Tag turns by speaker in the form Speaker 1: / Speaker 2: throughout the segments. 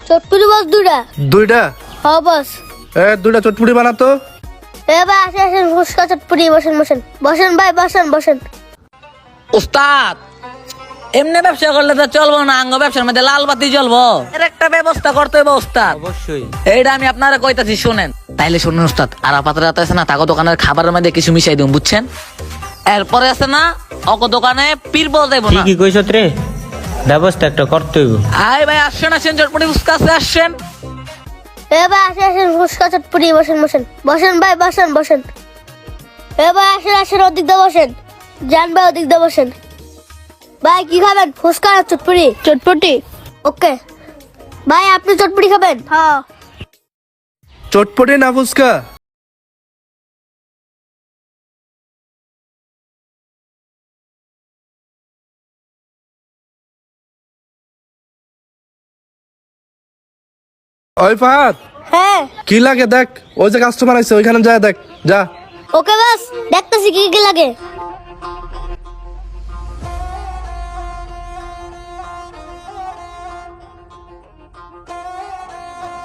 Speaker 1: চটপুরি বস দুইটা।
Speaker 2: দুইটা?
Speaker 1: হ্যাঁ বস।
Speaker 2: দুইটা চটপুরি বানাতো।
Speaker 1: ভাই আসেন আসেন, ফুচকা চটপুরি বসেন বসেন বসেন ভাই, বসেন বসেন।
Speaker 3: উস্তাদ, এমনি ব্যবসা করলে তো চলবো না, আঙ্গ ব্যবসার মধ্যে লাল বাতি জ্বলবো, এর একটা ব্যবস্থা করতে হবে উস্তাদ।
Speaker 4: অবশ্যই।
Speaker 3: এইটা আমি আপনারা কইতাছি শুনেন। তাইলে শুনুন উস্তাদ, আর আপাতত আছে না তাকে দোকানের খাবারের মধ্যে কিছু মিশাই দিন, বুঝছেন? এরপরে আছে না অক দোকানে পীর বল দেবো না।
Speaker 4: ঠিকই কইছত রে, ব্যবস্থা একটা করতে হইব।
Speaker 3: আয় ভাই আসেন আসেন, চটপটি ফুচকা আছে, আসেন।
Speaker 1: ভাই আসেন আসেন, ফুচকা চটপুরি বসেন বসেন বসেন ভাই, বসেন বসেন। ভাই আসেন আসেন, ওদিক দিয়ে বসেন। যান ভাই, ওদিক দিয়ে বসেন। ভাই কি খাবেন, ফুচকা না চটপুরি? চটপটি। ওকে ভাই, আপনি চটপুরি খাবেন? হ্যাঁ।
Speaker 2: চটপটি না ফুচকা? ওই ফাহাদ,
Speaker 1: হ্যাঁ।
Speaker 2: কি লাগে দেখ, ওই যে কাস্টমার আছে ওইখানে যা দেখ, যা।
Speaker 1: ওকে বস, দেখতেছি কি কি লাগে।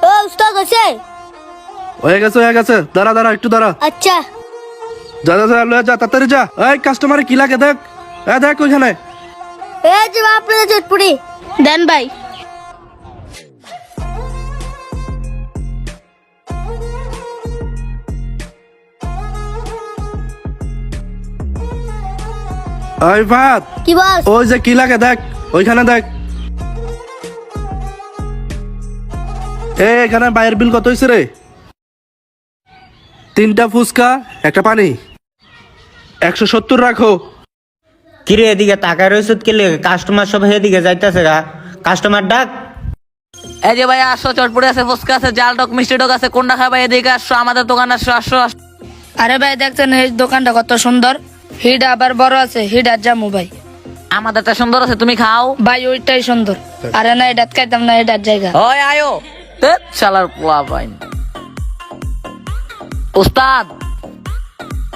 Speaker 1: ও উস্তাদ আছে?
Speaker 2: হয়ে গেছে, দাঁড়া দাঁড়া, একটু দাঁড়া।
Speaker 1: আচ্ছা।
Speaker 2: যা যা যা, লয়ে যা, তাড়াতাড়ি যা। এই কাস্টমারে কি লাগে দেখ, দেখ ওইখানে।
Speaker 1: এই যে আপনাদের চটপুরি দেন ভাই।
Speaker 2: ওই ফাহাদ,
Speaker 1: কি বস?
Speaker 2: ওই যে কি লাগে দেখ, ওইখানে দেখ। এখানে বাইরের বিল কত হয়েছে রে? 3টা ফুচকা, একটা পানি, 170 রাখো।
Speaker 4: কিরে এদিকে তাকায় রইছত কে লে? কাস্টমার সব এদিকে যাইতাছে গা, কাস্টমার ডাক।
Speaker 3: এই যে ভাই আসো, চটপটি আছে, ফুচকা আছে, জাল টক মিষ্টি টক আছে, কোনটা খাবে এদিকে আসো, আমাদের দোকান আসো আসো আসো।
Speaker 5: আরে ভাই দেখছেন এই দোকানটা কত সুন্দর, হিট আবার বড় আছে, হিট আর জামু ভাই।
Speaker 3: আমাদেরটা সুন্দর আছে, তুমি খাও।
Speaker 5: ভাই ওইটাই সুন্দর। আরে না এটা খাইতাম না, এটার জায়গা।
Speaker 3: ওই আয়ো, ধ্যাৎ, শালার পোলা ভাই। উস্তাদ,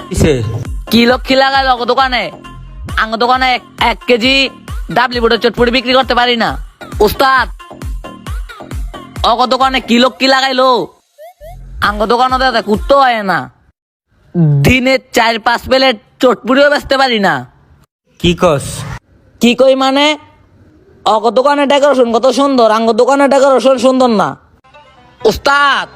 Speaker 4: কিসে?
Speaker 3: কি লক্ষ্মী লাগাইলো অগ দোকানে? আঙ্গ দোকানে 1 কেজি ডাবলি বুটের চটপটি বিক্রি করতে পারি না। উস্তাদ, অগ দোকানে কি লক্ষ্মী লাগাইলো? আঙ্গ দোকানে দাদা কুত্তো হয় না, দিনে 4-5 প্লেট চটপটিও বেচতে পারি না।
Speaker 4: কি কস?
Speaker 3: কি কই মানে? অগ দোকানে ডেকোরেশন কত সুন্দর, আঙ্গ দোকানে ডেকোরেশন সুন্দর না। উস্তাদ,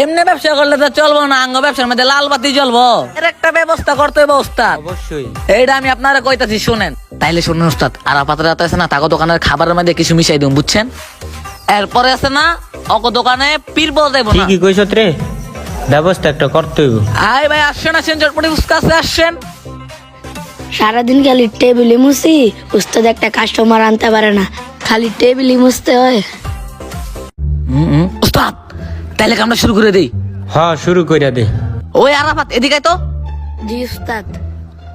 Speaker 3: এমনি ব্যবসা করলে তো চলবো না, আঙ্গ ব্যবসার মধ্যে লাল বাতি জ্বলবো, এর একটা ব্যবস্থা করতে হবে উস্তাদ।
Speaker 4: অবশ্যই।
Speaker 3: এইটা আমি আপনারা কইতাছি শুনেন। তাইলে শুনুন উস্তাদ, আর আপাতত আছে না তাকে দোকানের খাবারের মধ্যে কিছু মিশাই দিন, বুঝছেন? এরপরে আছে না অগ দোকানে পীর বল দেবো না।
Speaker 4: ঠিকই কইছত রে, ব্যবস্থা একটা করতে হইব।
Speaker 3: আয় ভাই আসেন আসেন, চটপটি ফুচকা আছে, আসেন।
Speaker 5: সারাদিন খালি টেবিলে মুছি, উস্তাদ একটা কাস্টমার আনতে পারে না, খালি টেবিলে মুছতে হয়।
Speaker 3: উস্তাদ, তাইলে আমরা শুরু করে দিই।
Speaker 4: হ্যাঁ শুরু কইরা দে।
Speaker 3: ওই আরাফাত এদিকে আয় তো।
Speaker 5: জি উস্তাদ।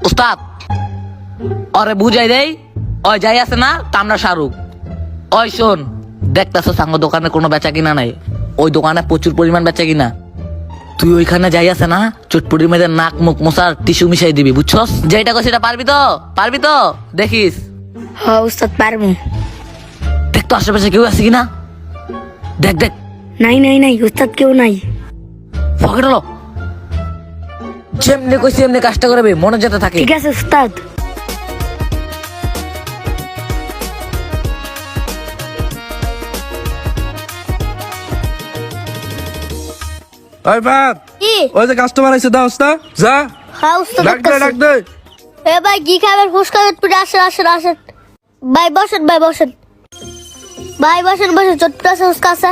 Speaker 3: উস্তাদ, ওরে বুঝাই দেই, ওই যাই আছে না কামরা শাহরুখ, ওই শোন, দেখতেছ সাঙ্গ দোকানে কোনো বেচা কিনা নাই, ওই দোকানে প্রচুর পরিমাণ বেচা কিনা। তুই ওইখানে যাই আছে না চটপটির মধ্যে নাক মুখ মোছার টিস্যু মিশাই দিবি, বুঝছস? যেটা কই সেটা পারবি তো? পারবি তো? দেখিস।
Speaker 5: হ্যাঁ উস্তাদ পারবো।
Speaker 3: দেখ তো আশেপাশে কেউ আছে কিনা, দেখ দেখ।
Speaker 5: নাই নাই নাই উস্তাদ, কেউ নাই।
Speaker 3: পকেট হলো, যেমনি কইছি এমনি কাজটা করবে, মনে যেতে থাকে।
Speaker 5: ঠিক আছে উস্তাদ।
Speaker 2: ওই ফাহাদ,
Speaker 1: কি?
Speaker 2: ওই যে কাস্টমার আছে, দাও উস্তাদ, যা।
Speaker 1: হ্যাঁ উস্তাদ
Speaker 2: ডাক দে, ডাক
Speaker 1: দেখতেছি।
Speaker 2: দে।
Speaker 1: ভাই কি খাবেন, ফুচকা চটপুরি? আসেন আসেন আসেন ভাই, বসেন ভাই, বসেন ভাই, বসেন বসেন। চটপুরি আছে, ফুচকা আছে।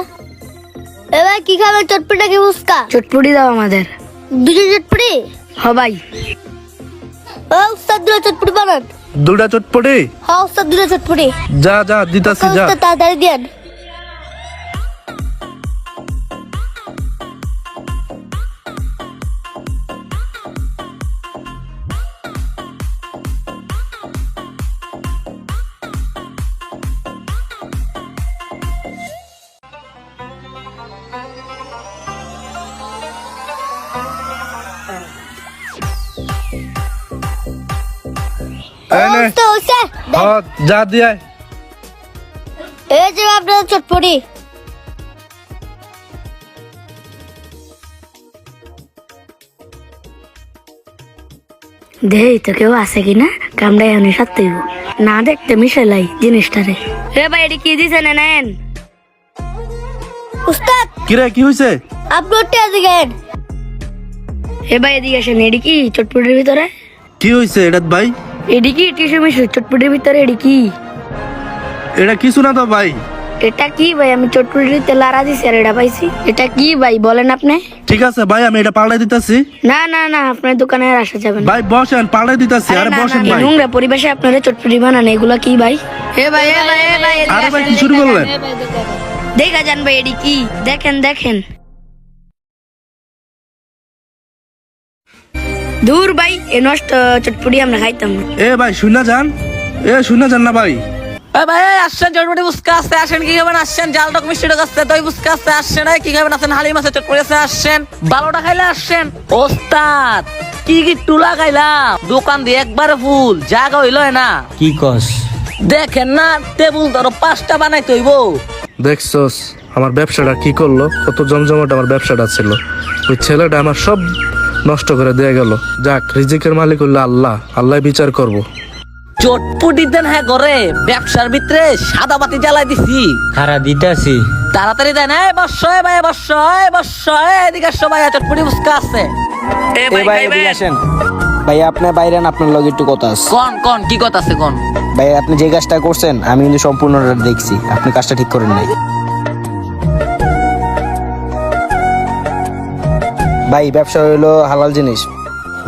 Speaker 1: ভাই কি খাবেন, চটপুরি নাকি ফুচকা?
Speaker 5: চটপুরি দাও আমাদের।
Speaker 1: দুটো চটপুরি?
Speaker 5: হ ভাই।
Speaker 1: ও উস্তাদ, দুটো চটপুরি বানান।
Speaker 2: 2টা চটপটি?
Speaker 1: হ্যাঁ উস্তাদ, দুটো চটপুরি।
Speaker 2: যা যা, দিতাছি, যা।
Speaker 1: উস্তাদ তাড়াতাড়ি দেন।
Speaker 2: এই নে।
Speaker 1: উস্তাদ, উস্তাদ, দেন।
Speaker 2: হ্যাঁ, যা দিয়ে আয়।
Speaker 1: এই যে আপনাদের চটপটি।
Speaker 5: দেই তো কেউ আছে কিনা কামড়াই আনি সত্যি না দেখতে মিশালাই জিনিসটারে এ ভাই এটি কি দিছে নেন
Speaker 1: উস্তাদ
Speaker 2: কিরে কি হয়েছে?
Speaker 1: আপনি উঠে দিকেন।
Speaker 5: এ ভাই এদিকে আসেন এডি কি চটপটির ভিতরে
Speaker 2: কি হয়েছে এটা ভাই?
Speaker 5: এডি কি টিসু মিশু চটপটির ভিতরে এডি কি
Speaker 2: এটা কিছু না তো ভাই।
Speaker 5: এটা কি ভাই আমি চটপটিতে লারা দিছি আর এটা পাইছি এটা কি ভাই বলেন আপনি
Speaker 2: ঠিক আছে ভাই, আমি এটা পাল্টাই দিতেছি।
Speaker 5: না না না আপনার দোকানে আর আসা যাবে না
Speaker 2: ভাই বসেন, পাল্টাই দিতেছি।
Speaker 5: আরে
Speaker 2: আরে
Speaker 5: না,
Speaker 2: বসেন
Speaker 5: না,
Speaker 2: ভাই।
Speaker 5: নোংরা পরিবেশে আপনারা চটপটি বানান এগুলা কি ভাই এ ভাই এ ভাই এ ভাই
Speaker 2: আরে ভাই কি শুরু করলেন?
Speaker 5: দেখা যান ভাই এডি কি দেখেন দেখেন দূর ভাই এ নষ্ট চটপটি আমরা খাইতাম না
Speaker 2: এ ভাই শুনা যান, শুনা যান না ভাই।
Speaker 3: এ ভাই আসছেন চটপটি ফুচকা আছে, আসেন কি খাবেন আসছেন, জাল টক মিষ্টি টক আছে, দই ফুচকা আছে আসছেন, কি খাবেন আসেন, হালিম আছে, চটপটি আছে আসছেন, বারোটা খাইলে আসছেন। ওস্তাদ কি কি টুলা খাইলাম, দোকান দিয়ে একবারে ফুল, জায়গা হইল না।
Speaker 4: কি কস?
Speaker 3: দেখেন না টেবিল ধরো 5টা বানাইতে হইব।
Speaker 2: দেখছস আমার ব্যবসাটা কি করলো, কত জমজমাট আমার ব্যবসাটা ছিল। ওই ছেলেটা আমার সব নষ্ট করে দিয়ে গেল। যাক, রিজিকের মালিক হইলো আল্লাহ, আল্লাহ বিচার করব।
Speaker 3: চটপটি দেন হ্যাঁ করে ব্যবসার ভিতরে সাদা বাতি জ্বালাই দিছি।
Speaker 4: খারা দিতাছি।
Speaker 3: তাড়াতাড়ি দেন। এই বর্ষ ভাই বর্ষ বর্ষ এদিকে সবাই চটপটি ফুচকা আছে। এ ভাই
Speaker 6: ভাই এদিকে আসেন। ভাই আপনি বাইরে না, আপনার লগে একটু কথা আছে।
Speaker 3: কোন কোন কি কথা আছে কোন?
Speaker 6: ভাই আপনি যে কাজটা করছেন আমি কিন্তু সম্পূর্ণটা দেখছি, আপনি কাজটা ঠিক করেন নাই। ভাই ব্যবসা হইলো হালাল জিনিস,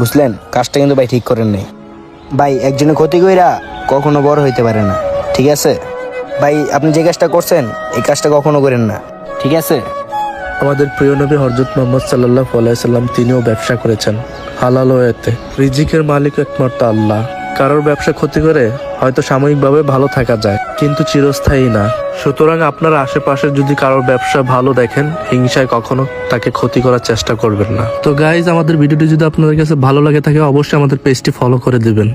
Speaker 6: বুঝলেন? কাজটা কিন্তু ভাই ঠিক করেন নাই। ভাই একজনের ক্ষতি কইরা কখনো বড় হইতে পারে না, ঠিক আছে? ভাই আপনি যে কাজটা করছেন এই কাজটা কখনো করেন না, ঠিক আছে?
Speaker 2: আমাদের প্রিয় নবী হযরত মুহাম্মদ সাল্লাল্লাহু আলাইহি সাল্লাম তিনিও ব্যবসা করেছেন হালাল ওয়েতে। রিজিকের মালিক একমাত্র আল্লাহ। কারোর ব্যবসা ক্ষতি করে হয়তো সাময়িকভাবে ভালো থাকা যায়, কিন্তু চিরস্থায়ী না। সুতরাং আপনার আশেপাশে যদি কারোর ব্যবসা ভালো দেখেন, হিংসায় কখনো তাকে ক্ষতি করার চেষ্টা করবেন না। তো গাইজ, আমাদের ভিডিওটি যদি আপনাদের কাছে ভালো লাগে থাকে অবশ্যই আমাদের পেজটি ফলো করে দিবেন।